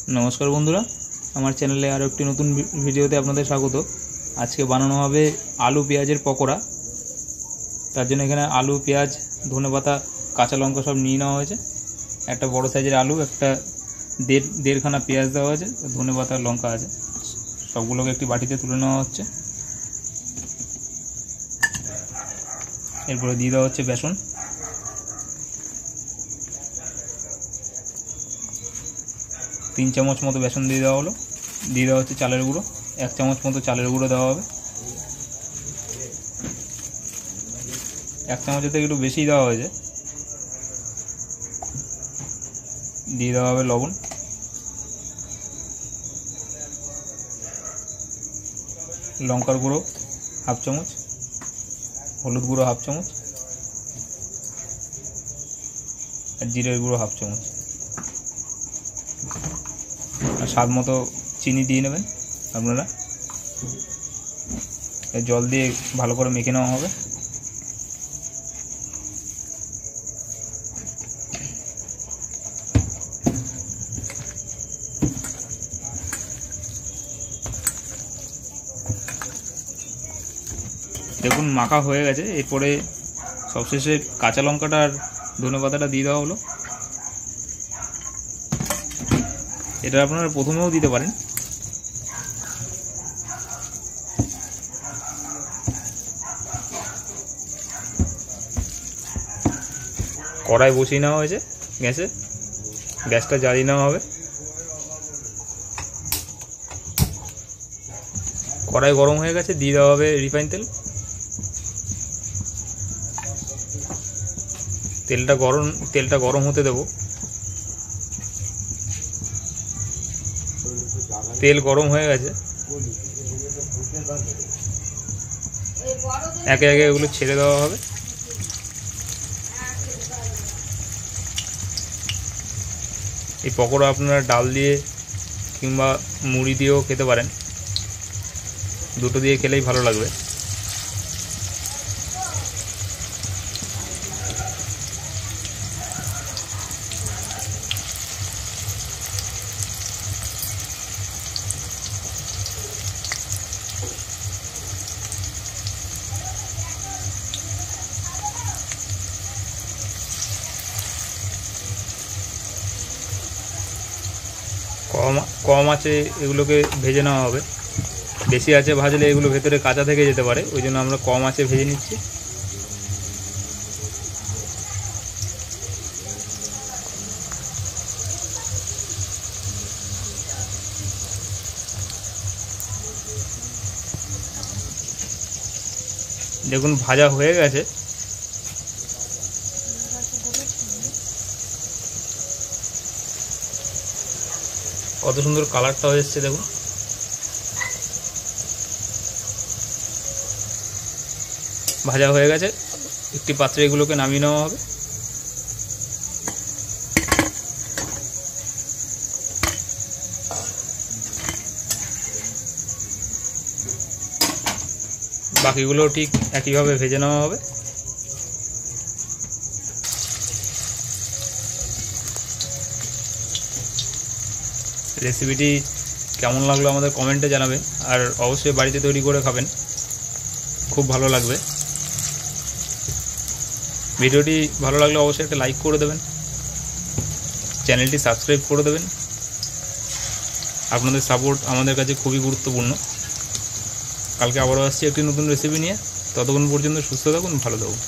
नमस्कार बंधुरा আমার চ্যানেলে আরো একটি নতুন ভিডিওতে আপনাদের স্বাগত। আজকে বানানো হবে আলু পেঁয়াজের পকোড়া। তার জন্য এখানে আলু পেঁয়াজ ধনেপাতা কাঁচা লঙ্কা সব নিয়ে নেওয়া হয়েছে। একটা বড় সাইজের আলু, একটা দেড়খানা পেঁয়াজ দেওয়া হয়েছে, ধনেপাতা লঙ্কা আছে। সবগুলোকে একটি বাটিতে তুলে নেওয়া হচ্ছে। এরপরে দিয়ে দেওয়া হচ্ছে বেসন, तीन चामच मतो बेसन दिए देওয়া হলো। দিয়ে দেওয়া হচ্ছে চালের গুঁড়ো, 1 চামচ মতো চালের গুঁড়ো দেওয়া হবে। 1 চামচের থেকে একটু বেশি দেওয়া হয়েছে। দিয়ে দেওয়া হবে লবণ, লঙ্কার গুঁড়ো 1/2 চামচ, হলুদ গুঁড়ো 1/2 চামচ আর জিরের গুঁড়ো 1/2 চামচ। स्वाद मतो चीनी दिए नेবেন আপনারা। जल दिए ভালো করে মেখে নেওয়া হবে। দেখুন মাখা হয়ে গেছে। এরপরে সবশেষে কাঁচা লঙ্কাটা আর ধনেপাতাটা দিয়ে দেওয়া হলো। এটা আপনারা প্রথমেও দিতে পারেন। কড়াই বসিয়ে নেওয়া হয়েছে গ্যাসে, গ্যাসটা জ্বালিয়ে নেওয়া হবে। কড়াই গরম হয়ে গেছে, দিয়ে দেওয়া হবে রিফাইন তেল। তেলটা গরম হতে দেবো। তেল গরম হয়ে গেছে, একে একে এগুলো ছেড়ে দেওয়া হবে। এই পকোড়া আপনারা ডাল দিয়ে কিংবা মুড়ি দিয়েও খেতে পারেন, দুটো দিয়ে খেলেই ভালো লাগবে। কম আছে এগুলোকে ভেজে নেওয়া হবে। বেশি আছে ভাজলে এগুলো ভেতরে কাঁচা থেকে যেতে পারে, ওই জন্য আমরা কম আছে ভেজে নিচ্ছি। দেখুন ভাজা হয়ে গেছে। কত সুন্দর কালারটা হয়েছে দেখুন। ভাজা হয়ে গেছে, একটি পাত্রে এগুলোকে নামিয়ে নেওয়া হবে। বাকিগুলো ঠিক একইভাবে ভেজে নেওয়া হবে। রেসিপিটি কেমন লাগলো আমাদের কমেন্টে জানাবেন, আর অবশ্যই বাড়িতে তৈরি করে খাবেন, খুব ভালো লাগবে। ভিডিওটি ভালো লাগলে অবশ্যই একটা লাইক করে দেবেন, চ্যানেলটি সাবস্ক্রাইব করে দেবেন। আপনাদের সাপোর্ট আমাদের কাছে খুবই গুরুত্বপূর্ণ। কালকে আবারও আসছি একটি নতুন রেসিপি নিয়ে। ততক্ষণ পর্যন্ত সুস্থ থাকুন, ভালো থাকুন।